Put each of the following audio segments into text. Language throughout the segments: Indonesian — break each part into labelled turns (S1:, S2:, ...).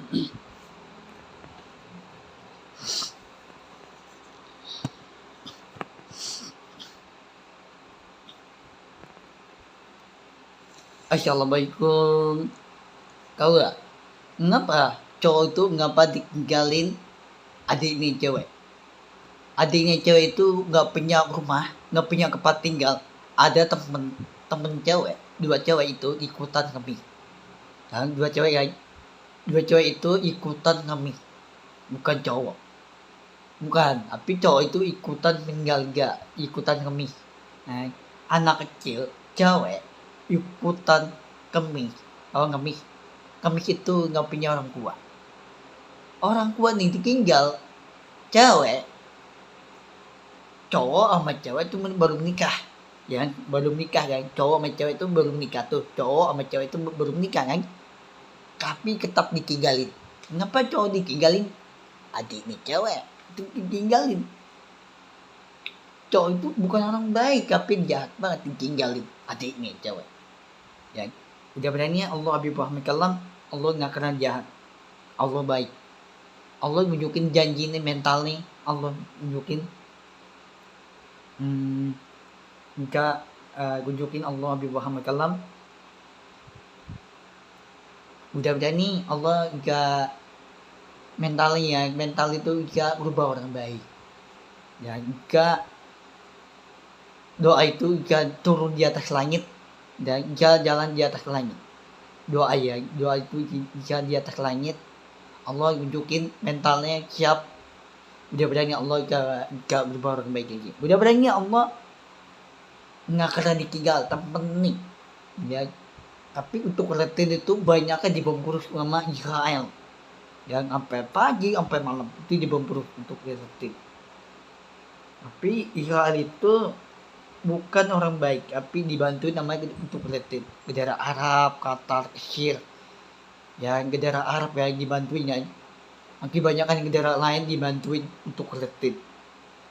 S1: Assalamualaikum. Tahu gak? Ngapa cowok itu ngapa ditinggalin adiknya cewek? Adiknya cewek itu nggak punya rumah, nggak punya tempat tinggal. Ada temen cewek, dua cewek itu ikutan ngemis. Dan dua cewek guys, dua cewek itu ikutan ngemis, bukan cowok. Bukan, tapi cowok itu ikutan tinggal gak, ikutan ngemis. Nah, anak kecil, cewek ikutan kemis. Oh ngemis, kemis itu nggak punya orang tua. Orang tua nih ditinggal, cewek, cowok sama cewek itu baru menikah, ya baru menikah kan, cowok sama cewek itu baru menikah tuh, cowok sama cewek itu baru menikah kan, tapi tetap ditinggalin. Kenapa cowok ditinggalin? Adiknya cewek itu ditinggalin. Cowok itu bukan orang baik, tapi jahat banget ditinggalin adiknya cewek. Ya, udah berani Allah Habib Muhammad Kalam, Allah nggak kena jahat, Allah baik. Allah nunjukin janji nih mental nih, Allah nunjukin jika nunjukin Allah Habib Muhammad Kalam. Mudah-mudahan nih Allah jika mental itu jika berubah orang baik. Ya jika doa itu jika turun di atas langit dan jika jalan di atas langit. Doa itu jika di atas langit, Allah nunjukin mentalnya siap. Mudah-mudahan Allah jika berubah orang baik lagi. Mudah-mudahan Allah nggak kena ditinggal temen nih. Ya, tapi untuk Palestina itu banyaknya dibom sama Israel. Yang sampai pagi sampai malam itu dibom untuk Palestina. Tapi Israel itu bukan orang baik, tapi dibantu namanya untuk Palestina. Negara Arab, Qatar, Mesir. Ya, negara Arab yang dibantuin ya. Kebanyakan negara lain dibantuin untuk Palestina.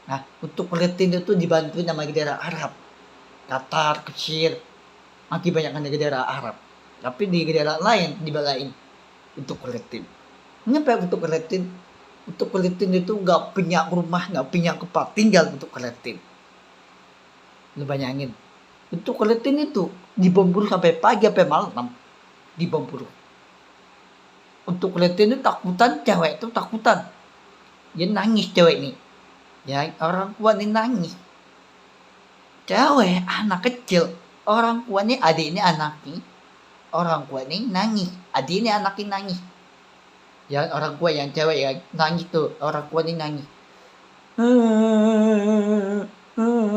S1: Nah, untuk Palestina itu dibantuin sama negara Arab, Qatar, Mesir. Kebanyakan negara Arab. Tapi di negara lain dibelain untuk Palestina. Kenapa untuk Palestina? Untuk Palestina itu nggak punya rumah, nggak punya tempat tinggal untuk Palestina. Lu bayangin, untuk Palestina itu dibom sampai pagi sampai malam, dibom. Untuk Palestina takutan, cewek itu takutan, dia nangis cewek ini, ya orang tua ini nangis, cewek anak kecil, orang tua ini adiknya anaknya, orang tua ini nangis, adiknya anaknya nangis, ya orang tua yang cewek ya nangis tuh, orang tua ini nangis.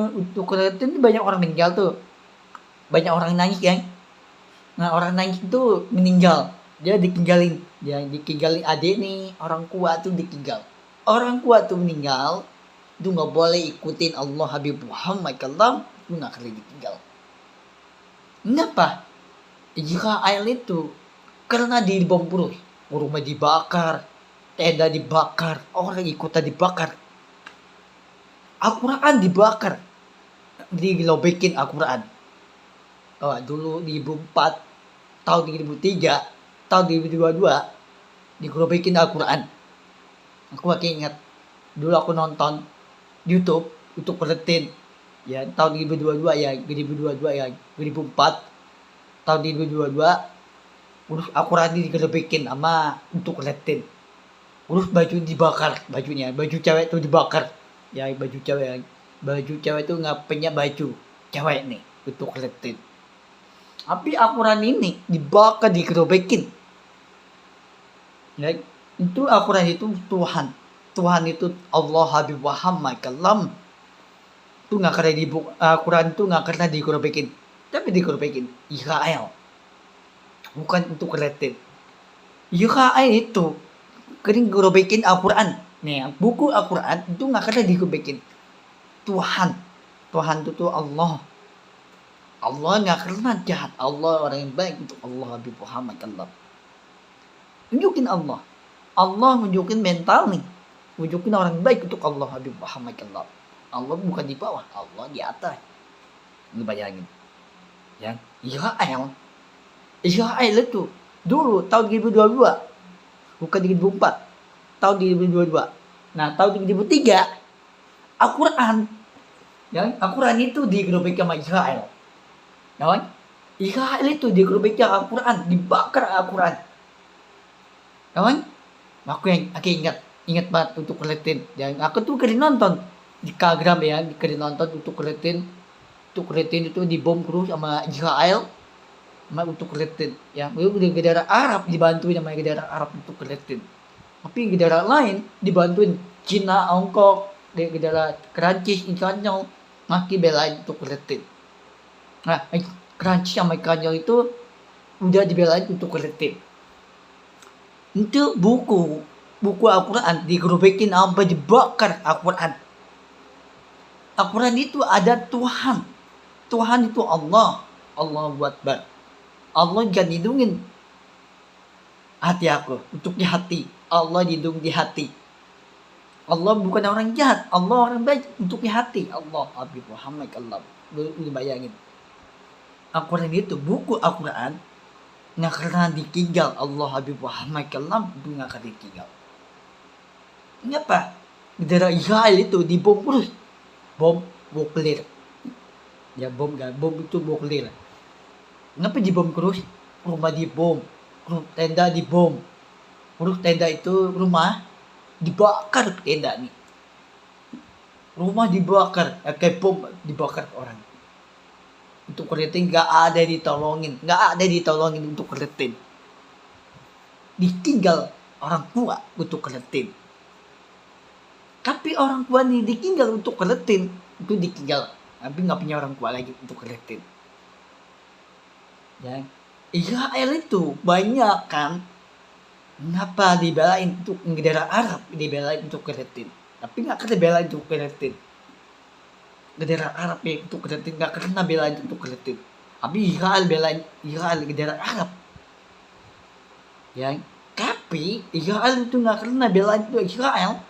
S1: Untuk Palestina banyak orang meninggal tuh, banyak orang nangis kan. Nah orang nangis itu meninggal, dia ditinggalin adik nih, orang kuat tuh ditinggal, orang kuat tuh meninggal, itu nggak boleh ikutin Allah Habib Muhammad Kalam, itu nggak boleh ditinggal. Kenapa? Israel itu karena dibom terus, rumah dibakar, tenda dibakar, orang ikutan dibakar, Al-Quran dibakar, dilobekin Al-Quran. Dulu di 2004, tahun 2003, tahun 2022 digerobekin Al-Quran. Aku masih ingat dulu aku nonton YouTube untuk Palestina ya tahun 2022 ya 2004 tahun 2022 urus Al-Quran digerobekin sama untuk Palestina. Urus baju dibakar, baju cewek itu dibakar. Ya baju cewek itu nggak punya baju cewek nih untuk Palestina. Tapi Al-Quran ini dibakar, digerobekin. Ya, itu Al-Quran itu Tuhan itu Allah Habib Muhammad Kalam. Itu nggak kena Al-Quran itu nggak kena digerobekin, tapi digerobekin Israel. Bukan untuk Palestina. Israel itu kering gerobekin Al-Quran. Nih, buku Al-Quran itu nggak kena digerobekin. Tuhan itu tuh Allah. Allah nggak kena jahat. Allah orang yang baik untuk Allah Habib Muhammad Allah. Tunjukin Allah. Allah nunjukin mental nih. Nunjukin orang baik untuk Allah Habib Muhammad Allah. Allah bukan di bawah, Allah di atas. Lu bayangin. Ya, Israel itu dulu tahun 2022 bukan 2004, tahun 2022. Nah, tahun 2003 Al-Quran, ya, Al-Quran itu digerobek sama Israel, ya kan? Israel itu digerobek Al-Quran, dibakar Al-Quran, ya kan? Aku ingat banget untuk kelitin. Dan aku tuh keren nonton di Kagram ya, keren nonton untuk kelitin itu dibom terus sama Israel, sama untuk kelitin. Ya, itu negara Arab dibantuin sama negara Arab untuk kelitin. Tapi negara lain dibantuin Cina, Hongkong, negara Perancis, Spanyol masih belain untuk kelitin. Nah, Perancis sama Spanyol itu udah dibelain untuk kelitin. Itu buku Al-Quran digerobekin sampai dibakar Al-Quran. Al-Quran itu ada Tuhan. Tuhan itu Allah. Allahu Akbar. Allah jangan lindungin hati aku. Untuk di hati. Allah lindung di hati. Allah bukan orang jahat. Allah orang baik untuk di hati. Allah Habib Muhammad Allah. Lu bayangin. Al-Quran itu buku Al-Quran. Nggak karena ditinggal Allah Habib Muhammad Allah. Nggak akan ditinggal. Kenapa? Negara Israel itu dibom terus. Bom nuklir. Ya bom itu nuklir. Kenapa dibom terus? Rumah dibom, tenda dibom. Tenda itu rumah dibakar, tenda nih. Rumah dibakar, kayak bom dibakar orang. Untuk kelitin nggak ada ditolongin untuk kelitin. Ditinggal orang tua untuk kelitin. Tapi orang tua nih ditinggal untuk kelitin, itu ditinggal. Tapi nggak punya orang tua lagi untuk kelitin. Ya, Israel itu banyak kan. Kenapa dibelain untuk negara Arab, dibelain untuk kelitin. Tapi nggak kena belain untuk kelitin. Negara Arab ya untuk kelitin, nggak kena belain untuk kelitin. Tapi Israel belain Israel negara Arab. Ya, tapi Israel itu nggak kena belain untuk Israel.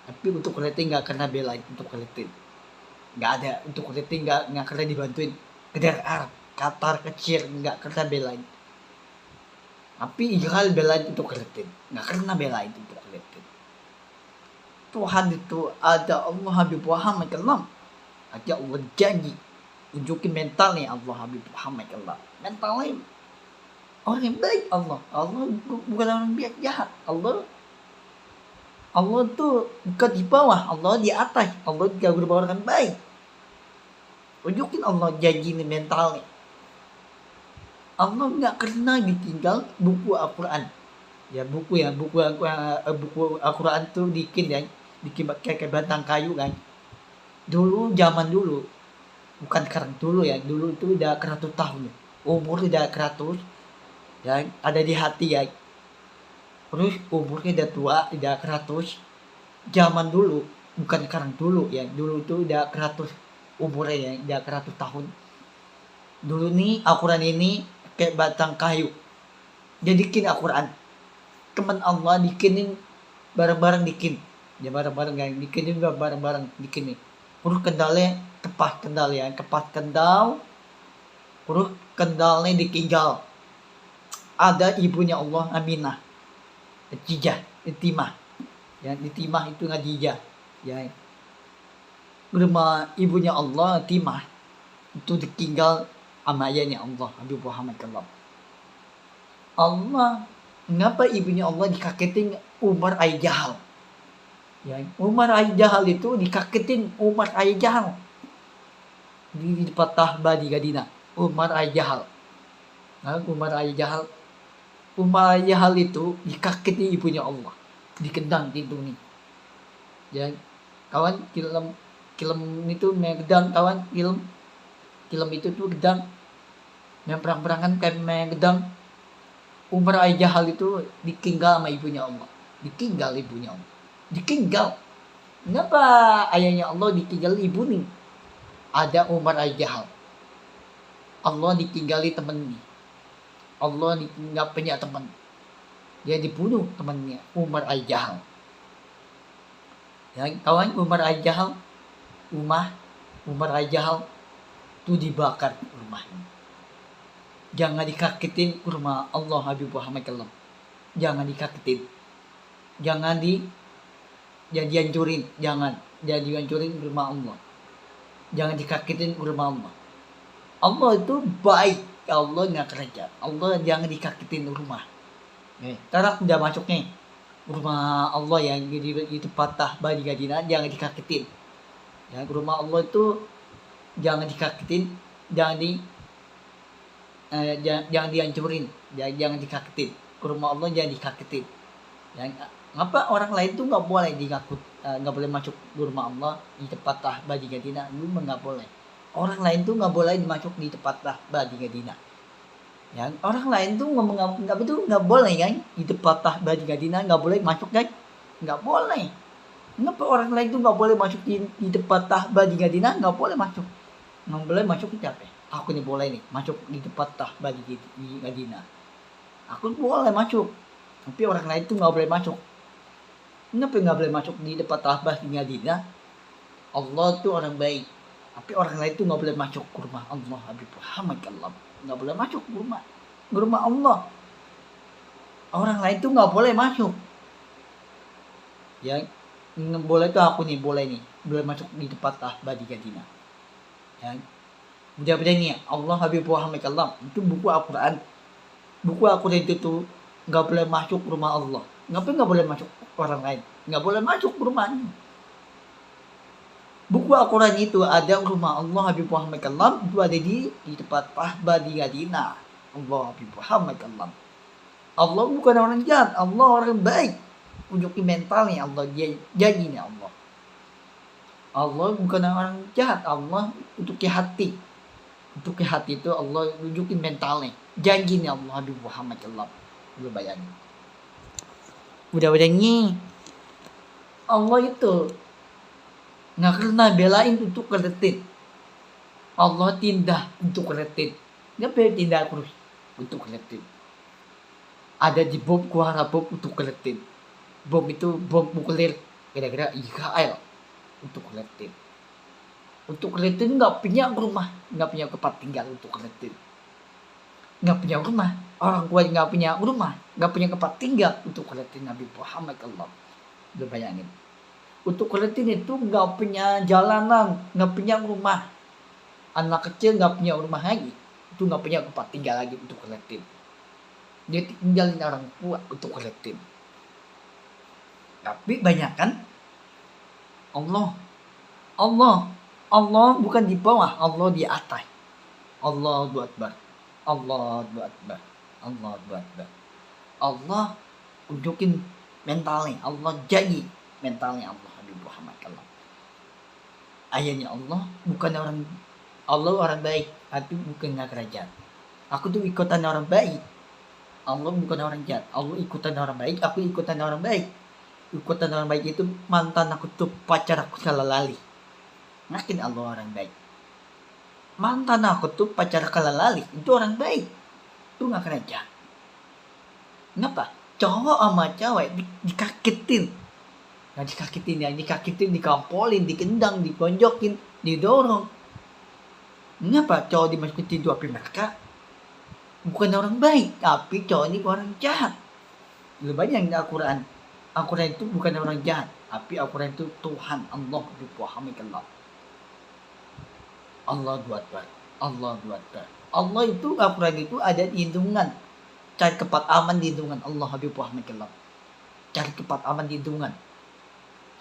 S1: Tapi untuk kelitin nggak kena belain untuk kelitin. Nggak ada untuk kelitin, nggak kena dibantuin negara Arab. Qatar kecil nggak kena belain. Tapi Israel belain untuk kelitin, nggak kena belain untuk kelitin. Tuhan itu ada Allah Habib Muhammad Allah. Ada Allah janji. Tunjukin mentalnya Allah Habib Muhammad Allah. Mentalnya orang yang baik Allah. Allah bukan orang yang jahat. Allah tuh bukan di bawah, Allah di atas. Allah juga berupa orang baik. Tunjukin Allah janji ini mentalnya. Allah nggak pernah ditinggal buku Al-Quran. Ya buku Al-Quran tuh dikin kayak batang kayu kan. Zaman dulu, bukan sekarang dulu ya. Dulu itu udah 100 tahun. Umur udah 100. Ya, ada di hati ya. Terus umurnya udah tua, udah 100. Zaman dulu, bukan sekarang dulu ya. Dulu itu udah 100 umurnya ya, udah 100 tahun. Dulu nih Al-Quran ini kayak batang kayu. Jadikin Al-Quran. Teman Allah bikinin bareng-bareng bikin. Ya bareng-bareng kan, bikinin bareng-bareng bikin nih. Terus kendalnya kepas kendal. Terus kendalnya ditinggal. Ada ibunya Allah Aminah. Itimah. Ya, Itimah itu Khadijah. Ya. Rumah ibunya Allah Itimah itu ditinggal sama ayahnya Allah Habib Muhammad Allah. Mengapa ibunya Allah dikagetin Umar Al-Jahal? Ya, Umar Al-Jahal itu dikagetin Umar Al-Jahal di Patah Badi Gadina. Umar Al-Jahal. Nah, Umar Al-Jahal itu dikagetin ibunya Allah. Dikendang gitu nih. Ya, kawan film itu megedang kawan film itu tuh gedang yang perang-perangan kayak megedang. Umar Al-Jahal itu ditinggal sama ibunya Allah. Ditinggal. Kenapa ayahnya Allah ditinggal ibu nih? Ada Umar Al-Jahal. Allah ditinggali temennya. Allah nggak punya teman. Dia dibunuh temannya Umar Al-Jahal. Ya, kawan Umar Al-Jahal itu dibakar rumahnya. Jangan dikagetin rumah Allah Habib Muhammad Allah. jangan dikagetin, jangan dihancurin, jangan dihancurin rumah Allah, jangan dikagetin rumah Allah. Allah itu baik, Allah nggak kerja, Allah jangan dikagetin rumah. Tarak udah masuk nih rumah Allah yang di tempat Tahbah di Madinah, jangan dikagetin. Ya, rumah Allah itu jangan dikagetin, jangan dihancurin, jangan dikagetin. Rumah Allah jangan dikagetin. Ya, ngapa orang lain tuh nggak boleh nggak boleh masuk rumah Allah di tempat Tahbah di Madinah, lu nggak boleh. Orang lain tuh nggak boleh masuk di tempat Tahbah di Madinah. Ya, orang lain tuh ngomong itu nggak boleh kan, di tempat Tahbah di Madinah nggak boleh masuk kan, nggak boleh. Kenapa orang lain tuh nggak boleh masuk di tempat Tahbah di Madinah, nggak boleh masuk, nggak boleh masuk itu apa? Aku nih boleh nih masuk di tempat Tahbah di Madinah, aku boleh masuk, tapi orang lain tuh nggak boleh masuk. Kenapa nggak boleh masuk di tempat Tahbah di Madinah? Allah tuh orang baik, tapi orang lain tuh nggak boleh masuk ke rumah Allah. Habib Muhammad Allah nggak boleh masuk ke rumah Allah. Orang lain tuh nggak boleh masuk. Ya, boleh tuh aku nih boleh masuk di tempat Tahbah di Madinah. Ya, mudah-mudahan nih Allah Habib Muhammad Allah itu buku Al-Quran. Buku Al-Quran itu tuh nggak boleh masuk rumah Allah. Ngapain nggak boleh masuk orang lain? Nggak boleh masuk rumahnya. Buku Al-Quran itu ada rumah Allah Habib Muhammad Allah itu ada di tempat Tahbah di Madinah. Allah Habib Muhammad Allah. Allah bukan orang jahat, Allah orang baik. Unjukin mentalnya Allah, dia janjinya Allah. Allah bukan orang jahat, Allah untuk ke hati. Untuk ke hati itu Allah unjukin mentalnya, janjinya Allah Habib Muhammad Allah. Lu bayangin. Mudah-mudahan Allah itu nggak kena belain untuk keletin. Allah tindak untuk keletin. Nggak boleh tindak terus untuk keletin. Ada di bom kuara bom untuk keletin. Bom itu bom nuklir kira-kira Israel untuk keletin. Untuk keletin nggak punya rumah, nggak punya tempat tinggal untuk keletin. Nggak punya rumah. Orang tua nggak punya rumah, nggak punya tempat tinggal untuk keletin Nabi Muhammad Allah. Udah bayangin. Untuk keletin itu nggak punya jalanan, nggak punya rumah. Anak kecil nggak punya rumah lagi, itu nggak punya tempat tinggal lagi untuk keletin. Dia tinggalin orang tua untuk keletin. Tapi banyak kan Allah bukan di bawah, Allah di atas. Allahu Akbar, Allahu Akbar, Allahu Akbar. Allah unjukin mentalnya, Allah jadi mentalnya Allah Habib Muhammad Allah. Ayahnya Allah bukan orang baik, tapi bukan kerajaan. Aku tuh ikutan orang baik. Allah bukan orang jahat. Allah ikutan orang baik, aku ikutan orang baik. Ikutan orang baik itu mantan aku tuh pacar aku salah lali. Makin Allah orang baik. Mantan aku tuh pacar salah lali, itu orang baik. Itu nggak kerajaan. Kenapa? Cowok sama cewek dikagetin. Nah dikagetin, dikampolin, dikendang, digonjokin, didorong. Kenapa cowok dimasukin tidur api mereka? Bukan orang baik, tapi cowok ini orang jahat. Lebih banyak di Al-Quran. Al-Quran itu bukan orang jahat, tapi Al-Quran itu Tuhan Allah Muhammad Allah. Allah Akbar, Allah Akbar. Allah itu Al-Quran itu ada lindungan. Cari tempat aman di lindungan Allah Habib Muhammad Allah. Cari tempat aman di lindungan.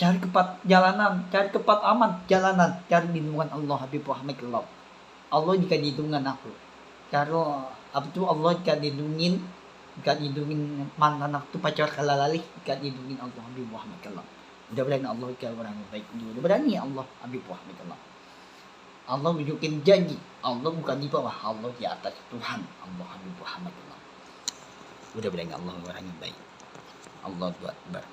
S1: Cari tempat jalanan, cari tempat aman jalanan, cari lindungan Allah Habib Muhammad Allah. Allah jika lindungan aku. Kalau apa itu Allah jika lindungin mantan aku pacar kalalali, jika lindungin Allah Habib Muhammad Allah. Mudah-mudahan Allah jika orang baik. Mudah-mudahan Allah Habib Muhammad Allah. Allah menunjukin janji. Allah bukan di bawah, Allah di atas Tuhan. Allah Habib Muhammad Allah. Mudah-mudahan Allah orang yang baik. Allah Akbar.